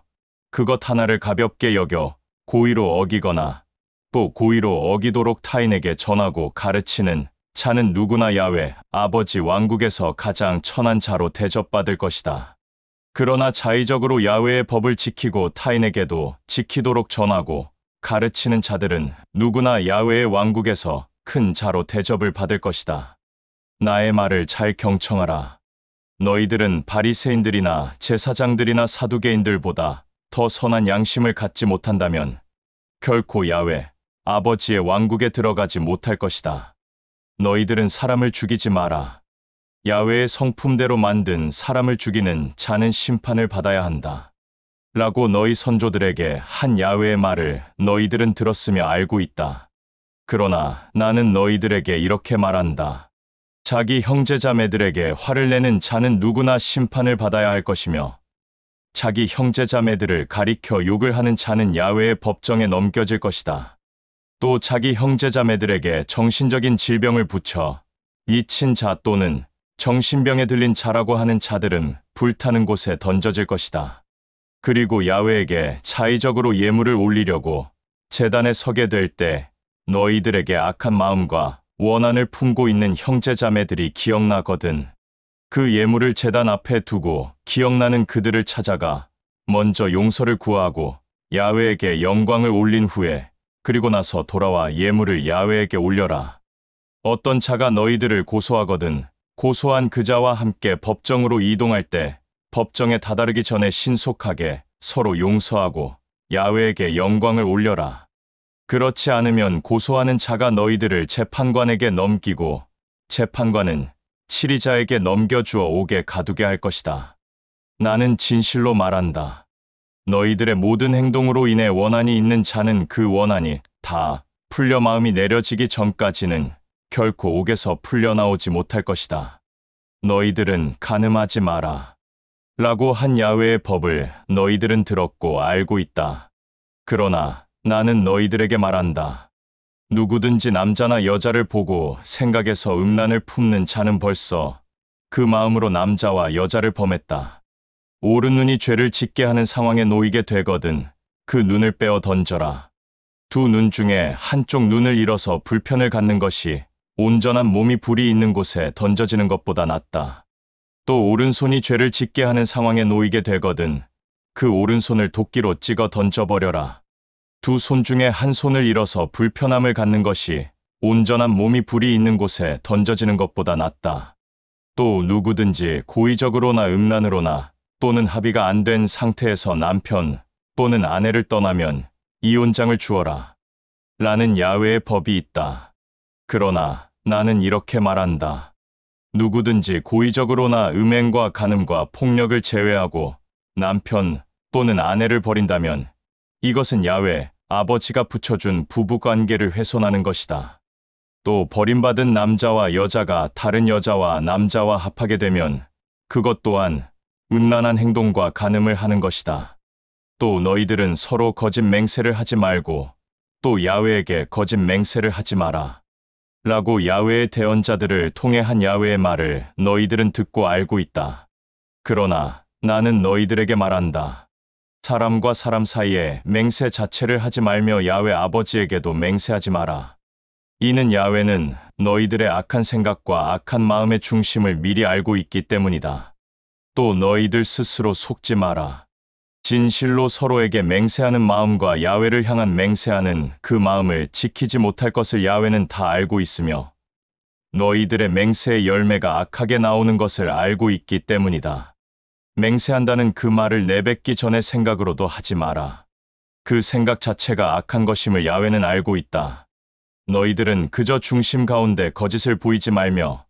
Speaker 1: 그것 하나를 가볍게 여겨 고의로 어기거나 또 고의로 어기도록 타인에게 전하고 가르치는 자는 누구나 야훼 아버지 왕국에서 가장 천한 자로 대접받을 것이다. 그러나 자의적으로 야훼의 법을 지키고 타인에게도 지키도록 전하고 가르치는 자들은 누구나 야훼의 왕국에서 큰 자로 대접을 받을 것이다. 나의 말을 잘 경청하라. 너희들은 바리새인들이나 제사장들이나 사두개인들보다 더 선한 양심을 갖지 못한다면 결코 야훼 아버지의 왕국에 들어가지 못할 것이다. 너희들은 사람을 죽이지 마라. 야훼의 성품대로 만든 사람을 죽이는 자는 심판을 받아야 한다. 라고 너희 선조들에게 한 야훼의 말을 너희들은 들었으며 알고 있다. 그러나 나는 너희들에게 이렇게 말한다. 자기 형제자매들에게 화를 내는 자는 누구나 심판을 받아야 할 것이며 자기 형제자매들을 가리켜 욕을 하는 자는 야훼의 법정에 넘겨질 것이다. 또 자기 형제자매들에게 정신적인 질병을 붙여 미친 자 또는 정신병에 들린 자라고 하는 자들은 불타는 곳에 던져질 것이다. 그리고 야훼에게 자의적으로 예물을 올리려고 제단에 서게 될 때 너희들에게 악한 마음과 원한을 품고 있는 형제자매들이 기억나거든. 그 예물을 제단 앞에 두고 기억나는 그들을 찾아가 먼저 용서를 구하고 야훼에게 영광을 올린 후에 그리고 나서 돌아와 예물을 야훼에게 올려라. 어떤 자가 너희들을 고소하거든 고소한 그 자와 함께 법정으로 이동할 때 법정에 다다르기 전에 신속하게 서로 용서하고 야훼에게 영광을 올려라. 그렇지 않으면 고소하는 자가 너희들을 재판관에게 넘기고 재판관은 치리자에게 넘겨주어 옥에 가두게 할 것이다. 나는 진실로 말한다. 너희들의 모든 행동으로 인해 원한이 있는 자는 그 원한이 다 풀려 마음이 내려지기 전까지는 결코 옥에서 풀려나오지 못할 것이다. 너희들은 간음하지 마라. 라고 한 야훼의 법을 너희들은 들었고 알고 있다. 그러나 나는 너희들에게 말한다. 누구든지 남자나 여자를 보고 생각에서 음란을 품는 자는 벌써 그 마음으로 남자와 여자를 범했다. 오른 눈이 죄를 짓게 하는 상황에 놓이게 되거든 그 눈을 빼어 던져라. 두 눈 중에 한쪽 눈을 잃어서 불편을 갖는 것이 온전한 몸이 불이 있는 곳에 던져지는 것보다 낫다. 또 오른손이 죄를 짓게 하는 상황에 놓이게 되거든 그 오른손을 도끼로 찍어 던져버려라. 두 손 중에 한 손을 잃어서 불편함을 갖는 것이 온전한 몸이 불이 있는 곳에 던져지는 것보다 낫다. 또 누구든지 고의적으로나 음란으로나 또는 합의가 안 된 상태에서 남편 또는 아내를 떠나면 이혼장을 주어라. 라는 야훼의 법이 있다. 그러나 나는 이렇게 말한다. 누구든지 고의적으로나 음행과 간음과 폭력을 제외하고 남편 또는 아내를 버린다면 이것은 야훼 아버지가 붙여준 부부관계를 훼손하는 것이다. 또 버림받은 남자와 여자가 다른 여자와 남자와 합하게 되면 그것 또한 음란한 행동과 간음을 하는 것이다. 또 너희들은 서로 거짓 맹세를 하지 말고 또 야훼에게 거짓 맹세를 하지 마라. 라고 야훼의 대언자들을 통해 한 야훼의 말을 너희들은 듣고 알고 있다. 그러나 나는 너희들에게 말한다. 사람과 사람 사이에 맹세 자체를 하지 말며 야훼 아버지에게도 맹세하지 마라. 이는 야훼는 너희들의 악한 생각과 악한 마음의 중심을 미리 알고 있기 때문이다. 또 너희들 스스로 속지 마라. 진실로 서로에게 맹세하는 마음과 야훼를 향한 맹세하는 그 마음을 지키지 못할 것을 야훼는 다 알고 있으며 너희들의 맹세의 열매가 악하게 나오는 것을 알고 있기 때문이다. 맹세한다는 그 말을 내뱉기 전의 생각으로도 하지 마라. 그 생각 자체가 악한 것임을 야훼는 알고 있다. 너희들은 그저 중심 가운데 거짓을 보이지 말며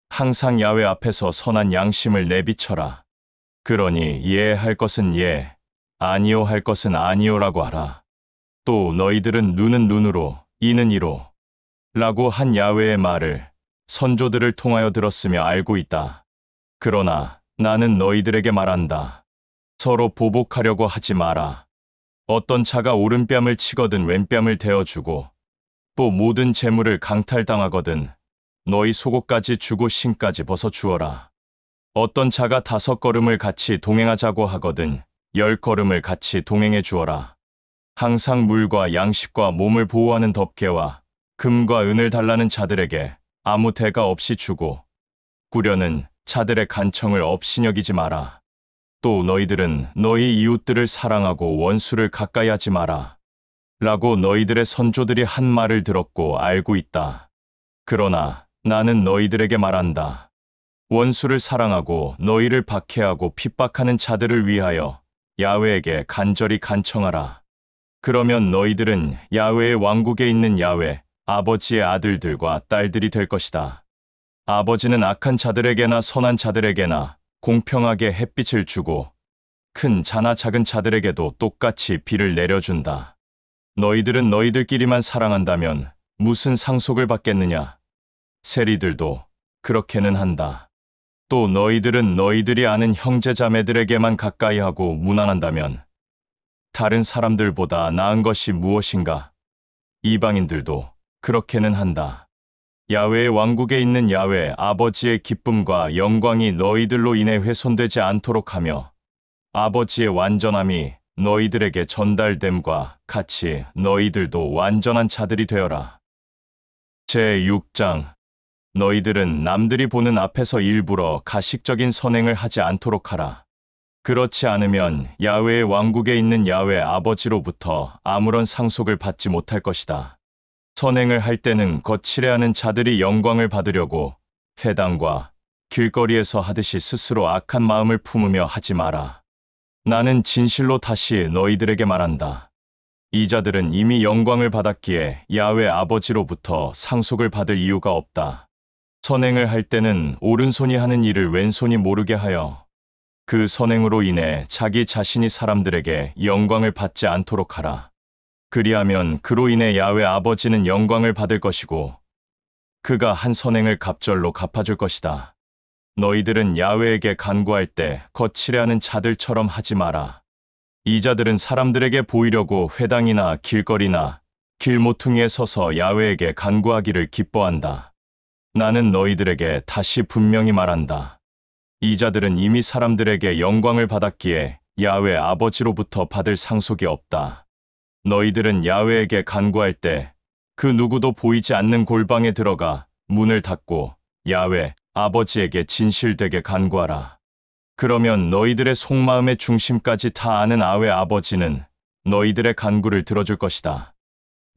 Speaker 1: 항상 야훼 앞에서 선한 양심을 내비쳐라. 그러니 예 할 것은 예, 아니요 할 것은 아니요라고 하라. 또 너희들은 눈은 눈으로, 이는 이로 라고 한 야훼의 말을 선조들을 통하여 들었으며 알고 있다. 그러나 나는 너희들에게 말한다. 서로 보복하려고 하지 마라. 어떤 자가 오른뺨을 치거든 왼뺨을 대어주고 또 모든 재물을 강탈당하거든 너희 속옷까지 주고 신까지 벗어주어라. 어떤 자가 5걸음을 같이 동행하자고 하거든 10걸음을 같이 동행해 주어라. 항상 물과 양식과 몸을 보호하는 덮개와 금과 은을 달라는 자들에게 아무 대가 없이 주고 꾸려는 자들의 간청을 업신여기지 마라. 또 너희들은 너희 이웃들을 사랑하고 원수를 가까이 하지 마라. 라고 너희들의 선조들이 한 말을 들었고 알고 있다. 그러나 나는 너희들에게 말한다. 원수를 사랑하고 너희를 박해하고 핍박하는 자들을 위하여 야훼에게 간절히 간청하라. 그러면 너희들은 야훼의 왕국에 있는 야훼 아버지의 아들들과 딸들이 될 것이다. 아버지는 악한 자들에게나 선한 자들에게나 공평하게 햇빛을 주고 큰 자나 작은 자들에게도 똑같이 비를 내려준다. 너희들은 너희들끼리만 사랑한다면 무슨 상속을 받겠느냐? 세리들도 그렇게는 한다. 또 너희들은 너희들이 아는 형제자매들에게만 가까이하고 무난한다면 다른 사람들보다 나은 것이 무엇인가? 이방인들도 그렇게는 한다. 야훼의 왕국에 있는 야훼 아버지의 기쁨과 영광이 너희들로 인해 훼손되지 않도록 하며 아버지의 완전함이 너희들에게 전달됨과 같이 너희들도 완전한 자들이 되어라. 제6장 너희들은 남들이 보는 앞에서 일부러 가식적인 선행을 하지 않도록 하라. 그렇지 않으면 야훼의 왕국에 있는 야훼 아버지로부터 아무런 상속을 받지 못할 것이다. 선행을 할 때는 거칠해하는 자들이 영광을 받으려고 회당과 길거리에서 하듯이 스스로 악한 마음을 품으며 하지 마라. 나는 진실로 다시 너희들에게 말한다. 이 자들은 이미 영광을 받았기에 야훼 아버지로부터 상속을 받을 이유가 없다. 선행을 할 때는 오른손이 하는 일을 왼손이 모르게 하여 그 선행으로 인해 자기 자신이 사람들에게 영광을 받지 않도록 하라. 그리하면 그로 인해 야훼 아버지는 영광을 받을 것이고 그가 한 선행을 갑절로 갚아줄 것이다. 너희들은 야훼에게 간구할 때 거칠해하는 자들처럼 하지 마라. 이 자들은 사람들에게 보이려고 회당이나 길거리나 길모퉁이에 서서 야훼에게 간구하기를 기뻐한다. 나는 너희들에게 다시 분명히 말한다. 이 자들은 이미 사람들에게 영광을 받았기에 야훼 아버지로부터 받을 상속이 없다. 너희들은 야훼에게 간구할 때 그 누구도 보이지 않는 골방에 들어가 문을 닫고 야훼 아버지에게 진실되게 간구하라. 그러면 너희들의 속마음의 중심까지 다 아는 야훼 아버지는 너희들의 간구를 들어줄 것이다.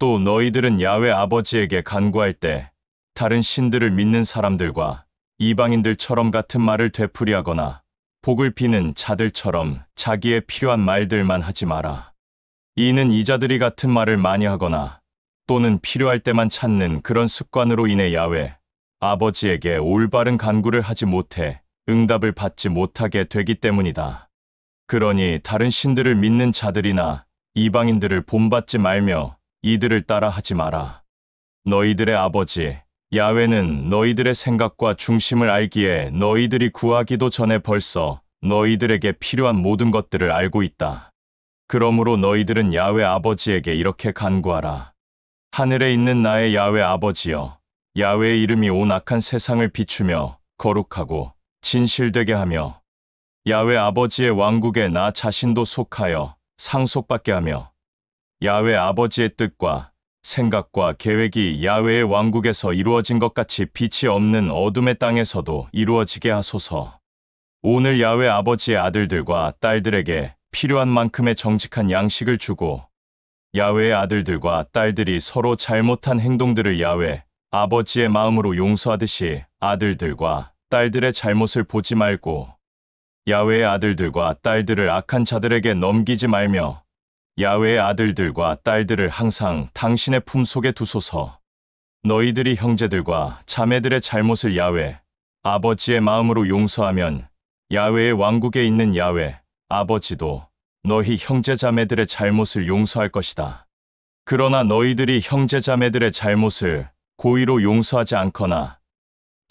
Speaker 1: 또 너희들은 야훼 아버지에게 간구할 때 다른 신들을 믿는 사람들과 이방인들처럼 같은 말을 되풀이하거나 복을 비는 자들처럼 자기의 필요한 말들만 하지 마라. 이는 이 자들이 같은 말을 많이 하거나 또는 필요할 때만 찾는 그런 습관으로 인해 야훼 아버지에게 올바른 간구를 하지 못해 응답을 받지 못하게 되기 때문이다. 그러니 다른 신들을 믿는 자들이나 이방인들을 본받지 말며 이들을 따라 하지 마라. 너희들의 아버지 야훼는 너희들의 생각과 중심을 알기에 너희들이 구하기도 전에 벌써 너희들에게 필요한 모든 것들을 알고 있다. 그러므로 너희들은 야훼 아버지에게 이렇게 간구하라. 하늘에 있는 나의 야훼 아버지여, 야훼의 이름이 온 악한 세상을 비추며 거룩하고 진실되게 하며 야훼 아버지의 왕국에 나 자신도 속하여 상속받게 하며 야훼 아버지의 뜻과 생각과 계획이 야훼의 왕국에서 이루어진 것 같이 빛이 없는 어둠의 땅에서도 이루어지게 하소서. 오늘 야훼 아버지의 아들들과 딸들에게 필요한 만큼의 정직한 양식을 주고 야훼의 아들들과 딸들이 서로 잘못한 행동들을 야훼 아버지의 마음으로 용서하듯이 아들들과 딸들의 잘못을 보지 말고 야훼의 아들들과 딸들을 악한 자들에게 넘기지 말며 야훼의 아들들과 딸들을 항상 당신의 품속에 두소서. 너희들이 형제들과 자매들의 잘못을 야훼 아버지의 마음으로 용서하면 야훼의 왕국에 있는 야훼 아버지도 너희 형제자매들의 잘못을 용서할 것이다. 그러나 너희들이 형제자매들의 잘못을 고의로 용서하지 않거나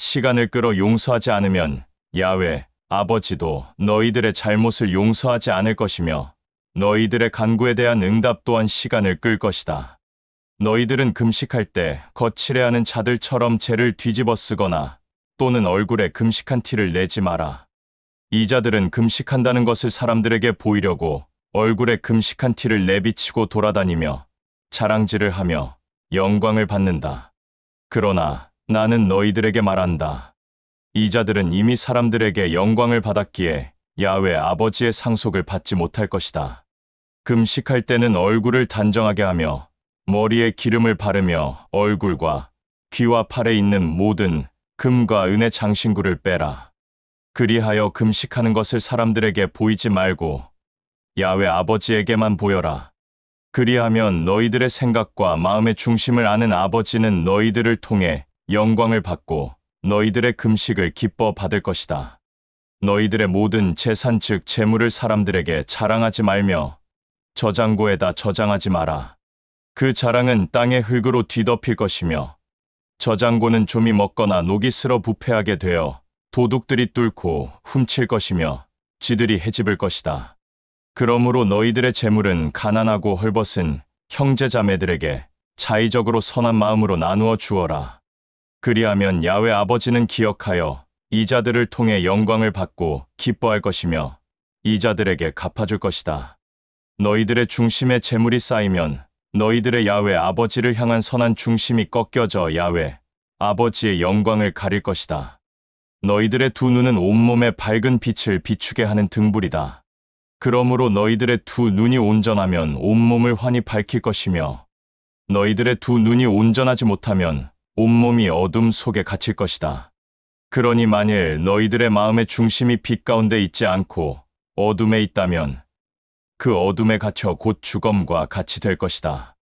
Speaker 1: 시간을 끌어 용서하지 않으면 야훼 아버지도 너희들의 잘못을 용서하지 않을 것이며 너희들의 간구에 대한 응답 또한 시간을 끌 것이다. 너희들은 금식할 때 거칠해하는 자들처럼 죄를 뒤집어 쓰거나 또는 얼굴에 금식한 티를 내지 마라. 이 자들은 금식한다는 것을 사람들에게 보이려고 얼굴에 금식한 티를 내비치고 돌아다니며 자랑질을 하며 영광을 받는다. 그러나 나는 너희들에게 말한다. 이 자들은 이미 사람들에게 영광을 받았기에 야훼 아버지의 상속을 받지 못할 것이다. 금식할 때는 얼굴을 단정하게 하며 머리에 기름을 바르며 얼굴과 귀와 팔에 있는 모든 금과 은의 장신구를 빼라. 그리하여 금식하는 것을 사람들에게 보이지 말고 야훼 아버지에게만 보여라. 그리하면 너희들의 생각과 마음의 중심을 아는 아버지는 너희들을 통해 영광을 받고 너희들의 금식을 기뻐 받을 것이다. 너희들의 모든 재산 즉 재물을 사람들에게 자랑하지 말며 저장고에다 저장하지 마라. 그 자랑은 땅의 흙으로 뒤덮일 것이며 저장고는 좀이 먹거나 녹이 쓸어 부패하게 되어 도둑들이 뚫고 훔칠 것이며 쥐들이 헤집을 것이다. 그러므로 너희들의 재물은 가난하고 헐벗은 형제자매들에게 자의적으로 선한 마음으로 나누어 주어라. 그리하면 야훼 아버지는 기억하여 이 자들을 통해 영광을 받고 기뻐할 것이며 이 자들에게 갚아줄 것이다. 너희들의 중심에 재물이 쌓이면 너희들의 야훼 아버지를 향한 선한 중심이 꺾여져 야훼 아버지의 영광을 가릴 것이다. 너희들의 두 눈은 온몸에 밝은 빛을 비추게 하는 등불이다. 그러므로 너희들의 두 눈이 온전하면 온몸을 환히 밝힐 것이며 너희들의 두 눈이 온전하지 못하면 온몸이 어둠 속에 갇힐 것이다. 그러니 만일 너희들의 마음의 중심이 빛 가운데 있지 않고 어둠에 있다면 그 어둠에 갇혀 곧 죽음과 같이 될 것이다.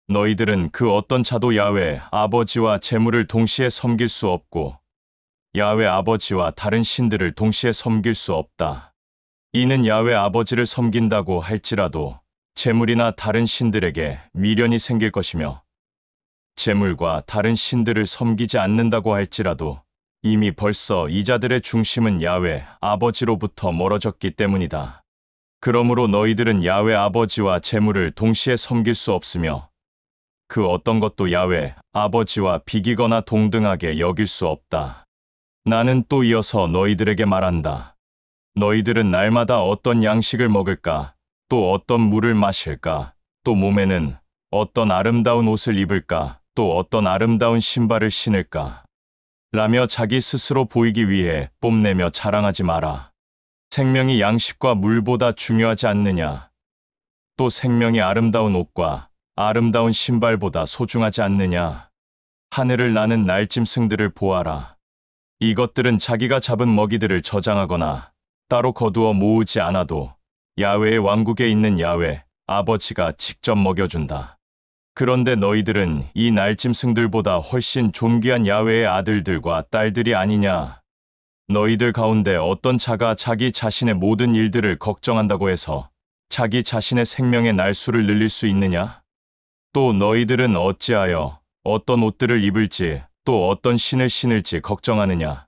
Speaker 1: 너희들은 그 어떤 자도 야훼 아버지와 재물을 동시에 섬길 수 없고 야훼 아버지와 다른 신들을 동시에 섬길 수 없다. 이는 야훼 아버지를 섬긴다고 할지라도 재물이나 다른 신들에게 미련이 생길 것이며 재물과 다른 신들을 섬기지 않는다고 할지라도 이미 벌써 이 자들의 중심은 야훼 아버지로부터 멀어졌기 때문이다. 그러므로 너희들은 야훼 아버지와 재물을 동시에 섬길 수 없으며 그 어떤 것도 야훼 아버지와 비기거나 동등하게 여길 수 없다. 나는 또 이어서 너희들에게 말한다. 너희들은 날마다 어떤 양식을 먹을까, 또 어떤 물을 마실까, 또 몸에는 어떤 아름다운 옷을 입을까, 또 어떤 아름다운 신발을 신을까 라며 자기 스스로 보이기 위해 뽐내며 자랑하지 마라. 생명이 양식과 물보다 중요하지 않느냐? 또 생명이 아름다운 옷과 아름다운 신발보다 소중하지 않느냐? 하늘을 나는 날짐승들을 보아라. 이것들은 자기가 잡은 먹이들을 저장하거나 따로 거두어 모으지 않아도 야훼의 왕국에 있는 야훼 아버지가 직접 먹여준다. 그런데 너희들은 이 날짐승들보다 훨씬 존귀한 야훼의 아들들과 딸들이 아니냐? 너희들 가운데 어떤 자가 자기 자신의 모든 일들을 걱정한다고 해서 자기 자신의 생명의 날수를 늘릴 수 있느냐? 또 너희들은 어찌하여 어떤 옷들을 입을지 또 어떤 신을 신을지 걱정하느냐?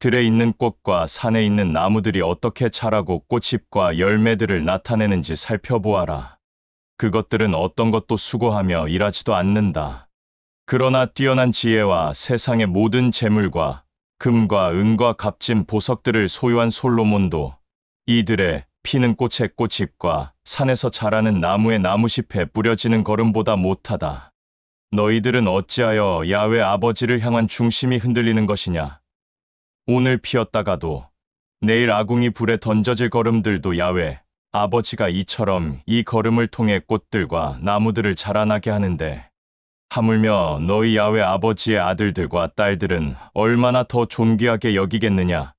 Speaker 1: 들에 있는 꽃과 산에 있는 나무들이 어떻게 자라고 꽃잎과 열매들을 나타내는지 살펴보아라. 그것들은 어떤 것도 수고하며 일하지도 않는다. 그러나 뛰어난 지혜와 세상의 모든 재물과 금과 은과 값진 보석들을 소유한 솔로몬도 이들의 피는 꽃의 꽃잎과 산에서 자라는 나무의 나무잎에 뿌려지는 걸음보다 못하다. 너희들은 어찌하여 야훼 아버지를 향한 중심이 흔들리는 것이냐? 오늘 피었다가도 내일 아궁이 불에 던져질 걸음들도 야훼 아버지가 이처럼 이 걸음을 통해 꽃들과 나무들을 자라나게 하는데 하물며 너희 야훼 아버지의 아들들과 딸들은 얼마나 더 존귀하게 여기겠느냐?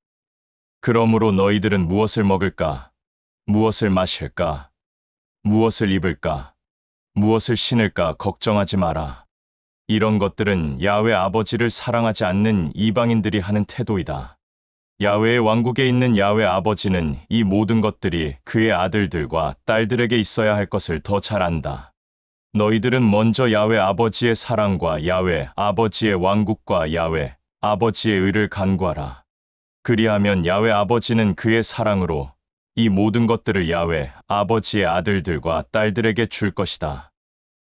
Speaker 1: 그러므로 너희들은 무엇을 먹을까? 무엇을 마실까? 무엇을 입을까? 무엇을 신을까 걱정하지 마라. 이런 것들은 야훼 아버지를 사랑하지 않는 이방인들이 하는 태도이다. 야훼의 왕국에 있는 야훼 아버지는 이 모든 것들이 그의 아들들과 딸들에게 있어야 할 것을 더 잘 안다. 너희들은 먼저 야훼 아버지의 사랑과 야훼 아버지의 왕국과 야훼 아버지의 의를 간구하라. 그리하면 야훼 아버지는 그의 사랑으로 이 모든 것들을 야훼 아버지의 아들들과 딸들에게 줄 것이다.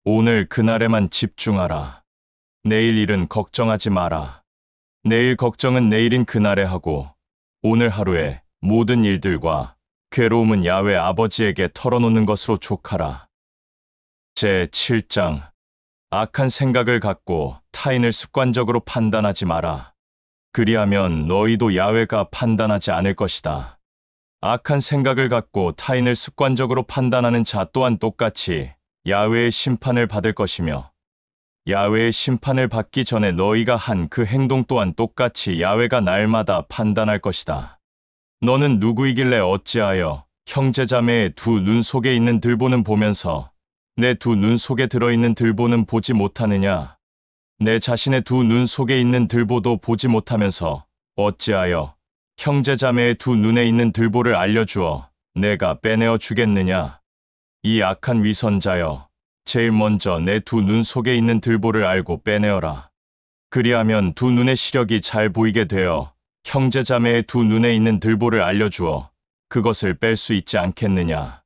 Speaker 1: 오늘 그날에만 집중하라. 내일 일은 걱정하지 마라. 내일 걱정은 내일인 그날에 하고 오늘 하루의 모든 일들과 괴로움은 야훼 아버지에게 털어놓는 것으로 족하라. 제7장 악한 생각을 갖고 타인을 습관적으로 판단하지 마라. 그리하면 너희도 야훼가 판단하지 않을 것이다. 악한 생각을 갖고 타인을 습관적으로 판단하는 자 또한 똑같이 야훼의 심판을 받을 것이며 야훼의 심판을 받기 전에 너희가 한 그 행동 또한 똑같이 야훼가 날마다 판단할 것이다. 너는 누구이길래 어찌하여 형제자매의 두 눈 속에 있는 들보는 보면서 내 두 눈 속에 들어있는 들보는 보지 못하느냐? 내 자신의 두 눈 속에 있는 들보도 보지 못하면서 어찌하여 형제자매의 두 눈에 있는 들보를 알려주어 내가 빼내어 주겠느냐? 이 악한 위선자여, 제일 먼저 내 두 눈 속에 있는 들보를 알고 빼내어라. 그리하면 두 눈의 시력이 잘 보이게 되어 형제자매의 두 눈에 있는 들보를 알려주어 그것을 뺄 수 있지 않겠느냐?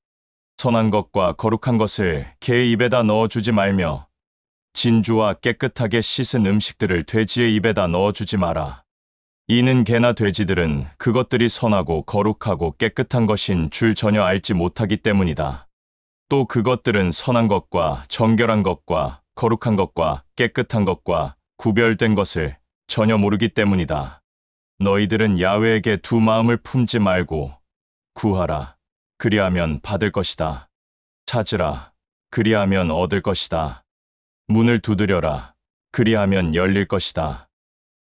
Speaker 1: 선한 것과 거룩한 것을 개의 입에다 넣어주지 말며 진주와 깨끗하게 씻은 음식들을 돼지의 입에다 넣어주지 마라. 이는 개나 돼지들은 그것들이 선하고 거룩하고 깨끗한 것인 줄 전혀 알지 못하기 때문이다. 또 그것들은 선한 것과 정결한 것과 거룩한 것과 깨끗한 것과 구별된 것을 전혀 모르기 때문이다. 너희들은 야훼에게 두 마음을 품지 말고 구하라. 그리하면 받을 것이다. 찾으라. 그리하면 얻을 것이다. 문을 두드려라. 그리하면 열릴 것이다.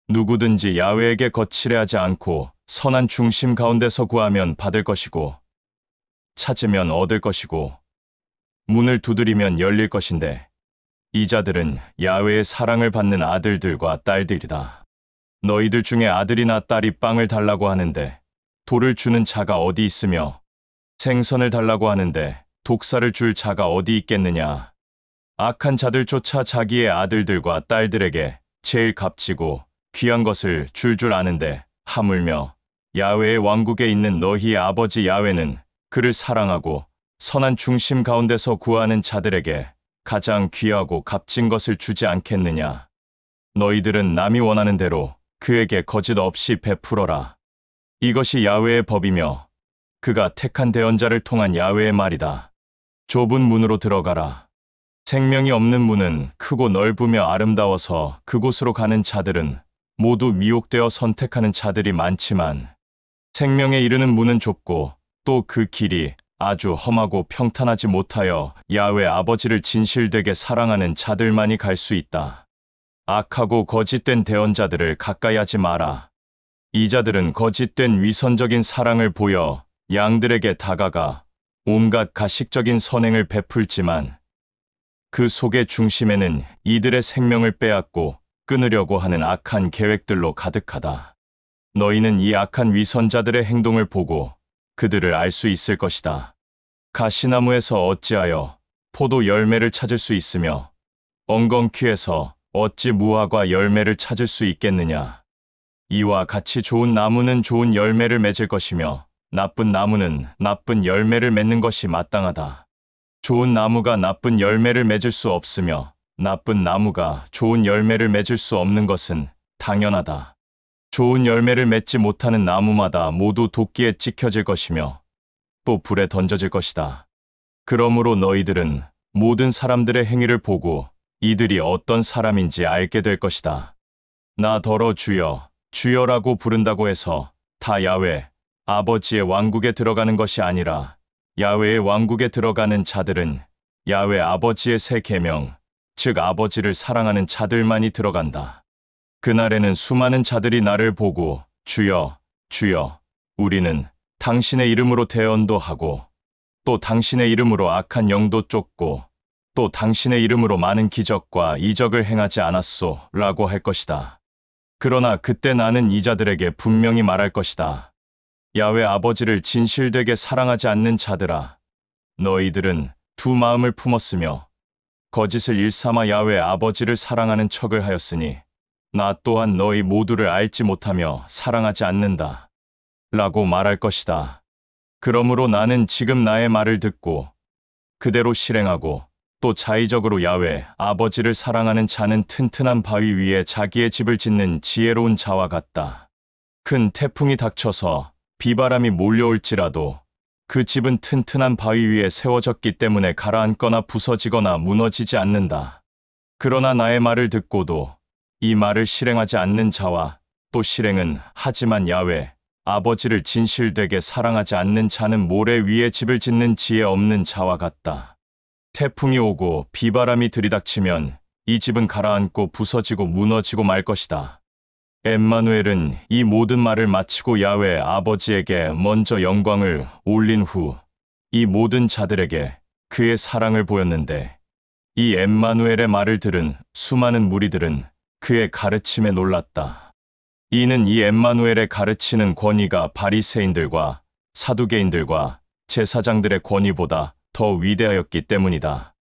Speaker 1: 누구든지 야훼에게 거칠해하지 않고 선한 중심 가운데서 구하면 받을 것이고 찾으면 얻을 것이고 문을 두드리면 열릴 것인데 이 자들은 야훼의 사랑을 받는 아들들과 딸들이다. 너희들 중에 아들이나 딸이 빵을 달라고 하는데 돌을 주는 자가 어디 있으며 생선을 달라고 하는데 독사를 줄 자가 어디 있겠느냐. 악한 자들조차 자기의 아들들과 딸들에게 제일 값지고 귀한 것을 줄 아는데 하물며 야훼의 왕국에 있는 너희의 아버지 야훼는 그를 사랑하고 선한 중심 가운데서 구하는 자들에게 가장 귀하고 값진 것을 주지 않겠느냐. 너희들은 남이 원하는 대로 그에게 거짓 없이 베풀어라. 이것이 야훼의 법이며 그가 택한 대언자를 통한 야훼의 말이다. 좁은 문으로 들어가라. 생명이 없는 문은 크고 넓으며 아름다워서 그곳으로 가는 자들은 모두 미혹되어 선택하는 자들이 많지만 생명에 이르는 문은 좁고 또 그 길이 아주 험하고 평탄하지 못하여 야훼 아버지를 진실되게 사랑하는 자들만이 갈 수 있다. 악하고 거짓된 대언자들을 가까이 하지 마라. 이 자들은 거짓된 위선적인 사랑을 보여 양들에게 다가가 온갖 가식적인 선행을 베풀지만 그 속의 중심에는 이들의 생명을 빼앗고 끊으려고 하는 악한 계획들로 가득하다. 너희는 이 악한 위선자들의 행동을 보고 그들을 알 수 있을 것이다. 가시나무에서 어찌하여 포도 열매를 찾을 수 있으며 엉겅퀴에서 어찌 무화과 열매를 찾을 수 있겠느냐. 이와 같이 좋은 나무는 좋은 열매를 맺을 것이며 나쁜 나무는 나쁜 열매를 맺는 것이 마땅하다. 좋은 나무가 나쁜 열매를 맺을 수 없으며 나쁜 나무가 좋은 열매를 맺을 수 없는 것은 당연하다. 좋은 열매를 맺지 못하는 나무마다 모두 도끼에 찍혀질 것이며 또 불에 던져질 것이다. 그러므로 너희들은 모든 사람들의 행위를 보고 이들이 어떤 사람인지 알게 될 것이다. 나 더러 주여, 주여라고 부른다고 해서 다 야훼 아버지의 왕국에 들어가는 것이 아니라 야훼의 왕국에 들어가는 자들은 야훼 아버지의 새 계명, 즉 아버지를 사랑하는 자들만이 들어간다. 그날에는 수많은 자들이 나를 보고 주여, 주여, 우리는 당신의 이름으로 대언도 하고 또 당신의 이름으로 악한 영도 쫓고 또 당신의 이름으로 많은 기적과 이적을 행하지 않았소 라고 할 것이다. 그러나 그때 나는 이 자들에게 분명히 말할 것이다. 야훼 아버지를 진실되게 사랑하지 않는 자들아, 너희들은 두 마음을 품었으며 거짓을 일삼아 야훼 아버지를 사랑하는 척을 하였으니 나 또한 너희 모두를 알지 못하며 사랑하지 않는다. 라고 말할 것이다. 그러므로 나는 지금 나의 말을 듣고 그대로 실행하고 또 자의적으로 야훼 아버지를 사랑하는 자는 튼튼한 바위 위에 자기의 집을 짓는 지혜로운 자와 같다. 큰 태풍이 닥쳐서 비바람이 몰려올지라도 그 집은 튼튼한 바위 위에 세워졌기 때문에 가라앉거나 부서지거나 무너지지 않는다. 그러나 나의 말을 듣고도 이 말을 실행하지 않는 자와 또 실행은 하지만 야훼 아버지를 진실되게 사랑하지 않는 자는 모래 위에 집을 짓는 지혜 없는 자와 같다. 태풍이 오고 비바람이 들이닥치면 이 집은 가라앉고 부서지고 무너지고 말 것이다. 엠마누엘은 이 모든 말을 마치고 야훼 아버지에게 먼저 영광을 올린 후 이 모든 자들에게 그의 사랑을 보였는데 이 엠마누엘의 말을 들은 수많은 무리들은 그의 가르침에 놀랐다. 이는 이 엠마누엘의 가르치는 권위가 바리새인들과 사두개인들과 제사장들의 권위보다 더 위대하였기 때문이다.